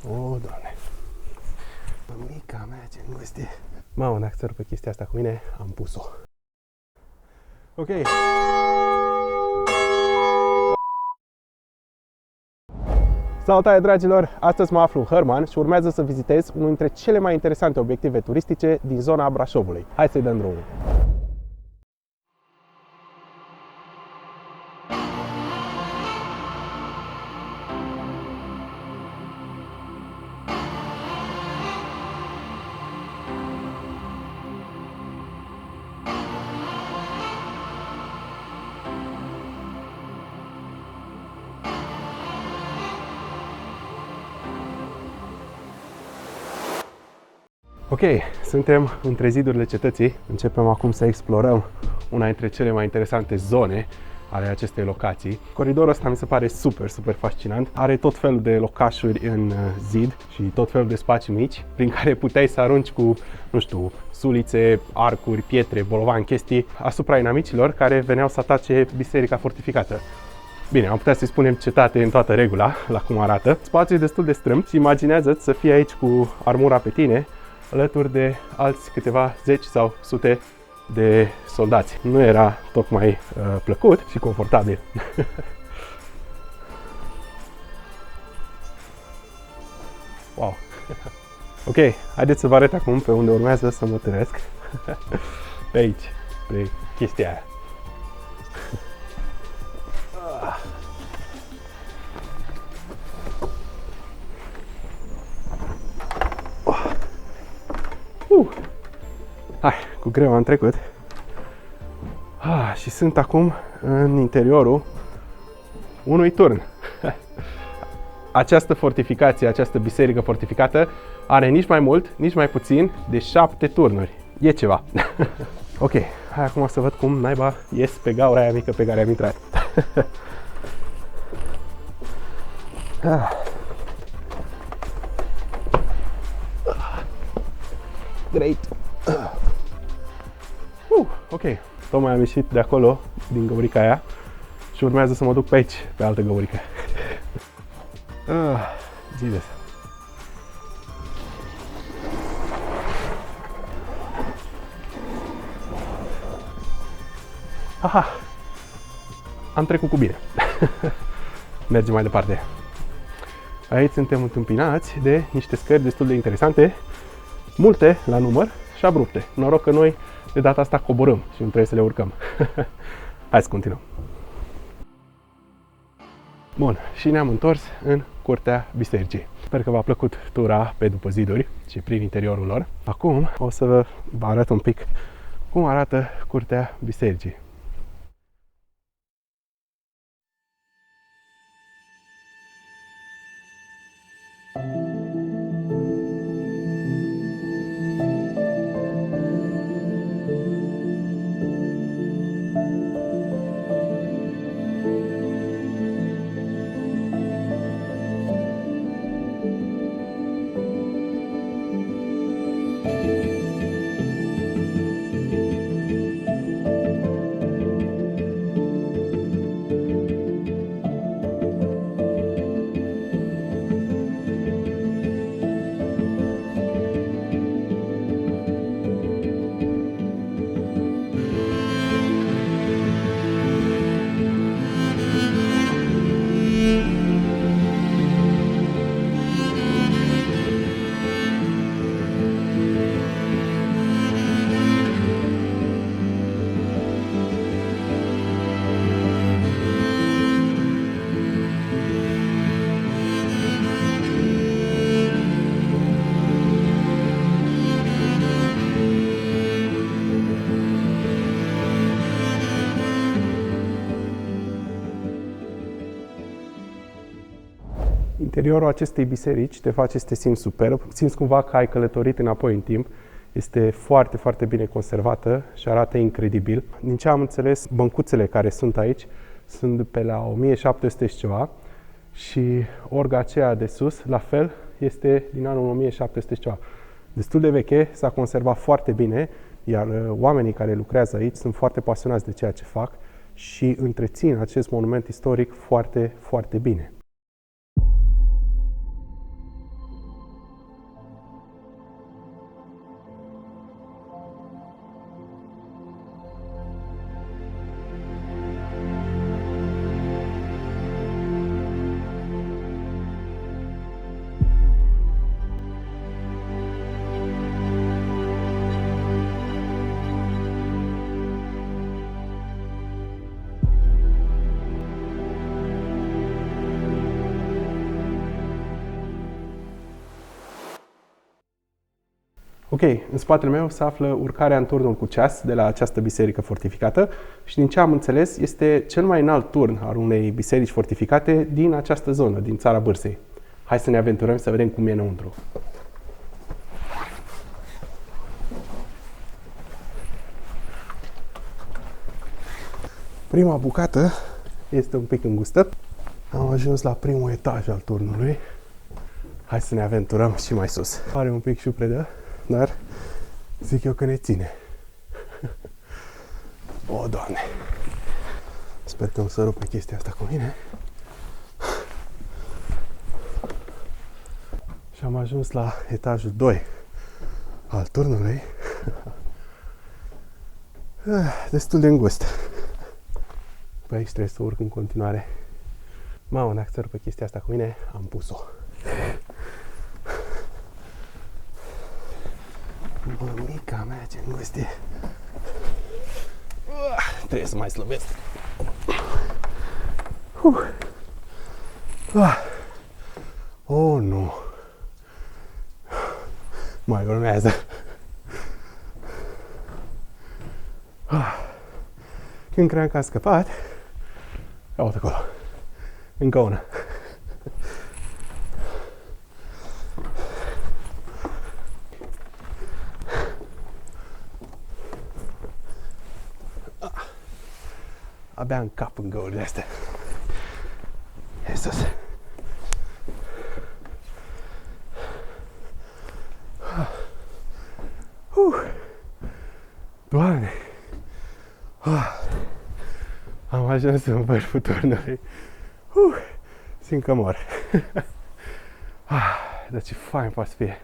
O, Doamne. Mica mea, ce îngustie. Mamă, dacă ți-ar pe chestia asta cu mine, am pus-o. Ok. Salutare, dragilor! Astăzi mă aflu în Hărman și urmează să vizitez unul dintre cele mai interesante obiective turistice din zona Brașovului. Hai să-i dăm drumul! Ok, suntem între zidurile cetății. Începem acum să explorăm una dintre cele mai interesante zone ale acestei locații. Coridorul ăsta mi se pare super fascinant. Are tot felul de locașuri în zid și tot felul de spații mici prin care puteai să arunci cu, nu știu, sulițe, arcuri, pietre, bolovani, chestii asupra inamicilor care veneau să atace biserica fortificată. Bine, am putea să-i spunem cetate în toată regula, la cum arată. Spațiul e destul de strâmt și imaginează-ți să fii aici cu armura pe tine, alături de alți câteva zeci sau sute de soldați. Nu era tocmai plăcut și confortabil. Wow! Ok, haideți să vă arăt acum pe unde urmează să mă târăsc. Pe aici, pe chestia aia. Hai, cu greu am trecut. Și sunt acum în interiorul unui turn. Această fortificație, această biserică fortificată are nici mai mult, nici mai puțin de 7 turnuri. E ceva. Ok, hai acum să văd cum naiba ies pe gaura aia mică pe care am intrat. Great. Ok, tocmai am ieșit de acolo, din găurica aia și urmează să mă duc pe aici, pe altă găurică. Jesus. Aha! Am trecut cu bine. Mergem mai departe. Aici suntem întâmpinați de niște scări destul de interesante, multe la număr și abrupte. Noroc că noi de data asta coborâm și nu trebuie să le urcăm. Hai să continuăm. Bun, și ne-am întors în curtea bisericii. Sper că v-a plăcut tura pe după ziduri și prin interiorul lor. Acum o să vă arăt un pic cum arată curtea bisericii. Interiorul acestei biserici te face să te simți superb, simți cumva că ai călătorit înapoi în timp. Este foarte bine conservată și arată incredibil. Din ce am înțeles, băncuțele care sunt aici sunt pe la 1700 și ceva și orga aceea de sus, la fel, este din anul 1700 și ceva. Destul de veche, s-a conservat foarte bine, iar oamenii care lucrează aici sunt foarte pasionați de ceea ce fac și întrețin acest monument istoric foarte bine. Ok, în spatele meu se află urcarea în turnul cu ceas de la această biserică fortificată și din ce am înțeles este cel mai înalt turn al unei biserici fortificate din această zonă, din țara Bârsei. Hai să ne aventurăm să vedem cum e înăuntru. Prima bucată este un pic îngustă. Am ajuns la primul etaj al turnului. Hai să ne aventurăm și mai sus. Are un pic șupredă, dar zic eu că ne ține. O, Doamne! Sper că îmi să rupe chestia asta cu mine. Și am ajuns la etajul 2 al turnului. Destul de îngust. Pe aici trebuie să urc în continuare. Mamă, dacă să rupe chestia asta cu mine, am pus-o. Mămica mea, ce îngust e. Trebuie să mai slăbesc. Oh, nu. Mai urmează. Când cream că a scăpat, ia uite acolo. Încă una. Abia în cap în găurile astea. Iisus. Doamne! Am ajuns în vârful turnului. Simt că mor. Dar ce fain poate să fie.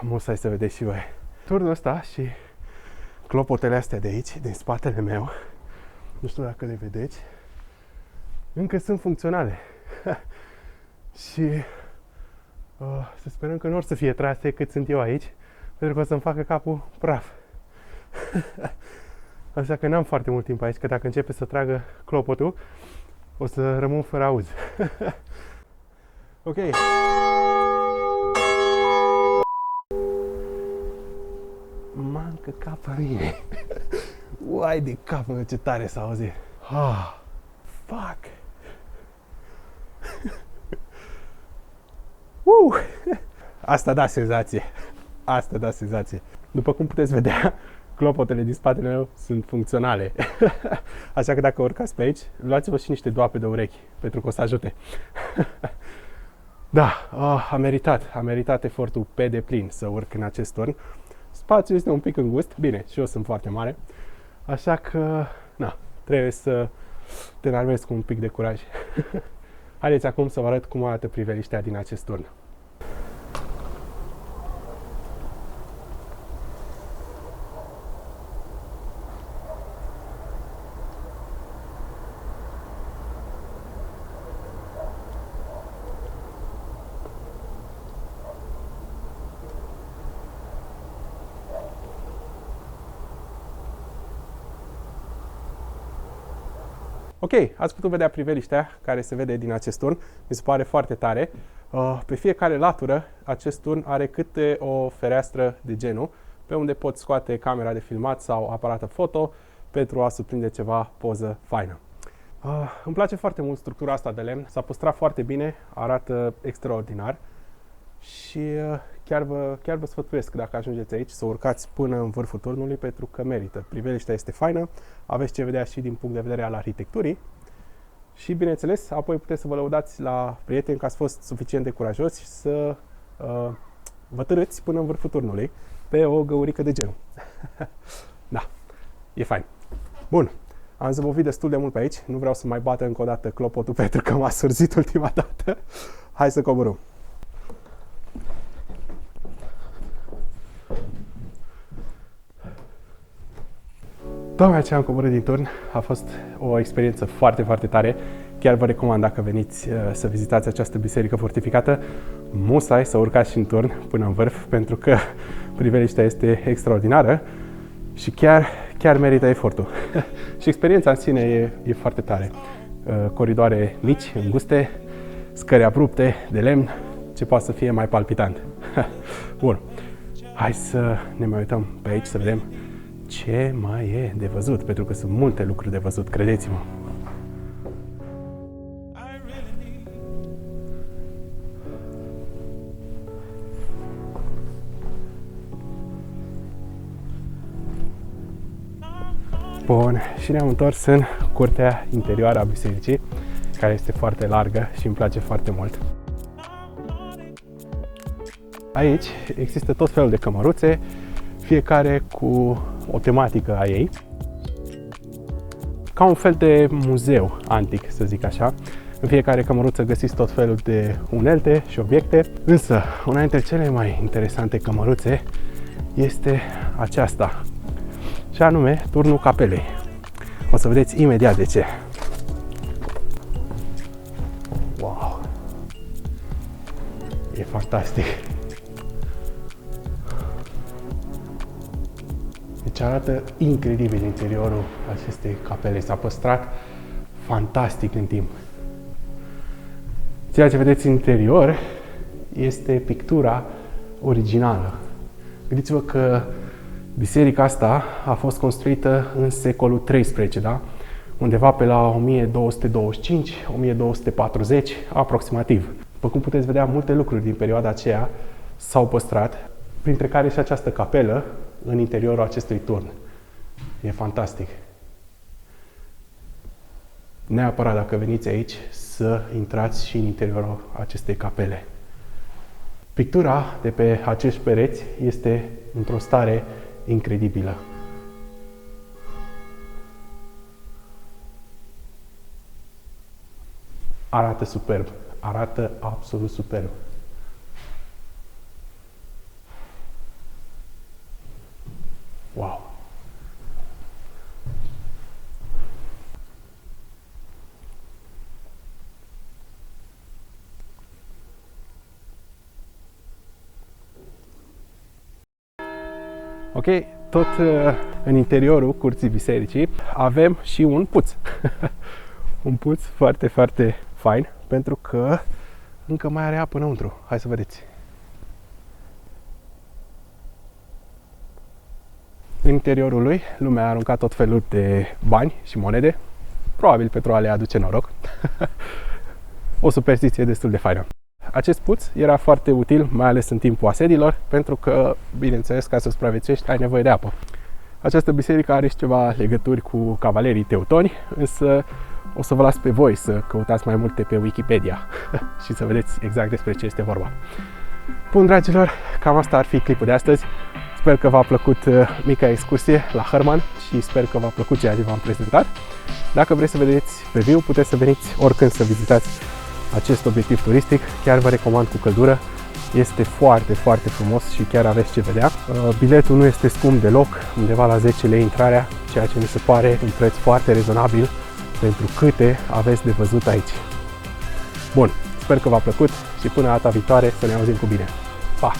Musai să vedeți și voi. Turnul ăsta și clopotele astea de aici, din spatele meu, nu știu dacă le vedeți, încă sunt funcționale. Și să sperăm că nu or să fie trase cât sunt eu aici, pentru că o să-mi facă capul praf. Așa că n-am foarte mult timp aici, că dacă începe să tragă clopotul, o să rămân fără auz. Ok. M-a încăcat pe mine. Uai de capul meu, ce tare s-a auzit. Fuck. Asta da senzație. Asta da senzație. După cum puteți vedea, clopotele din spatele meu sunt funcționale. Așa că dacă urcați pe aici, luați-vă și niște doape de urechi, pentru că o să ajute. Da, a meritat efortul pe deplin să urc în acest turn. Spațiul este un pic îngust, bine, și eu sunt foarte mare. Așa că, trebuie să te înarmezi cu un pic de curaj. Haideți acum să vă arăt cum arată priveliștea din acest turn. Ok, ați putut vedea priveliștea care se vede din acest turn. Mi se pare foarte tare. Pe fiecare latură, acest turn are câte o fereastră de genul, pe unde poți scoate camera de filmat sau aparatul foto pentru a surprinde ceva poză faină. Îmi place foarte mult structura asta de lemn. S-a păstrat foarte bine, arată extraordinar. Și chiar vă sfătuiesc, dacă ajungeți aici, să urcați până în vârful turnului, pentru că merită. Priveliștea este faină, aveți ce vedea și din punct de vedere al arhitecturii și, bineînțeles, apoi puteți să vă lăudați la prieteni că ați fost suficient de curajoși și să vă târâți până în vârful turnului pe o găurică de genul. Da, e fain. Bun, am zăbovit destul de mult pe aici, nu vreau să mai bată încă o dată clopotul pentru că m-a surzit ultima dată. Hai să coborâm. Tocmai ce am coborât din turn a fost o experiență foarte, foarte tare. Chiar vă recomand, dacă veniți să vizitați această biserică fortificată, musai să urcați și în turn până în vârf, pentru că priveliștea este extraordinară și chiar merită efortul. Și experiența în sine e foarte tare. Coridoare mici, înguste, scări abrupte, de lemn, ce poate să fie mai palpitant. Bun. Hai să ne mai uităm pe aici să vedem ce mai e de văzut, pentru că sunt multe lucruri de văzut, credeți-mă. Bun, și ne-am întors în curtea interioară a bisericii, care este foarte largă și îmi place foarte mult. Aici există tot felul de cămăruțe, fiecare cu o tematică a ei, ca un fel de muzeu antic, să zic așa. În fiecare cămăruță găsiți tot felul de unelte și obiecte, însă una dintre cele mai interesante cămăruțe este aceasta, și anume turnul capelei. O să vedeți imediat de ce. Wow! E fantastic! Deci arată incredibil interiorul acestei capele. S-a păstrat fantastic în timp. Ceea ce vedeți în interior este pictura originală. Gândiți-vă că biserica asta a fost construită în secolul XIII, da? Undeva pe la 1225-1240 aproximativ. După cum puteți vedea, multe lucruri din perioada aceea s-au păstrat, printre care și această capelă în interiorul acestui turn. E fantastic. Neapărat, dacă veniți aici, să intrați și în interiorul acestei capele. Pictura de pe acești pereți este într-o stare incredibilă. Arată superb. Arată absolut superb. Wow! Ok, tot în interiorul curții bisericii avem și un puț. Un puț foarte, foarte fain, pentru că încă mai are apă înăuntru. Hai să vedeți. În interiorul lui, lumea a aruncat tot felul de bani și monede, probabil pentru a le aduce noroc. O superstiție destul de faină. Acest puț era foarte util, mai ales în timpul asedilor, pentru că, bineînțeles, ca să supraviețuiești, ai nevoie de apă. Această biserică are și ceva legături cu cavalerii teutoni, însă o să vă las pe voi să căutați mai multe pe Wikipedia și să vedeți exact despre ce este vorba. Bun, dragilor, cam asta ar fi clipul de astăzi. Sper că v-a plăcut mica excursie la Herman și sper că v-a plăcut ceea ce v-am prezentat. Dacă vreți să vedeți pe viu, puteți să veniți oricând să vizitați acest obiectiv turistic. Chiar vă recomand cu căldură. Este foarte, foarte frumos și chiar aveți ce vedea. Biletul nu este scump deloc, undeva la 10 lei intrarea, ceea ce mi se pare un preț foarte rezonabil pentru câte aveți de văzut aici. Bun, sper că v-a plăcut și până data viitoare să ne auzim cu bine. Pa!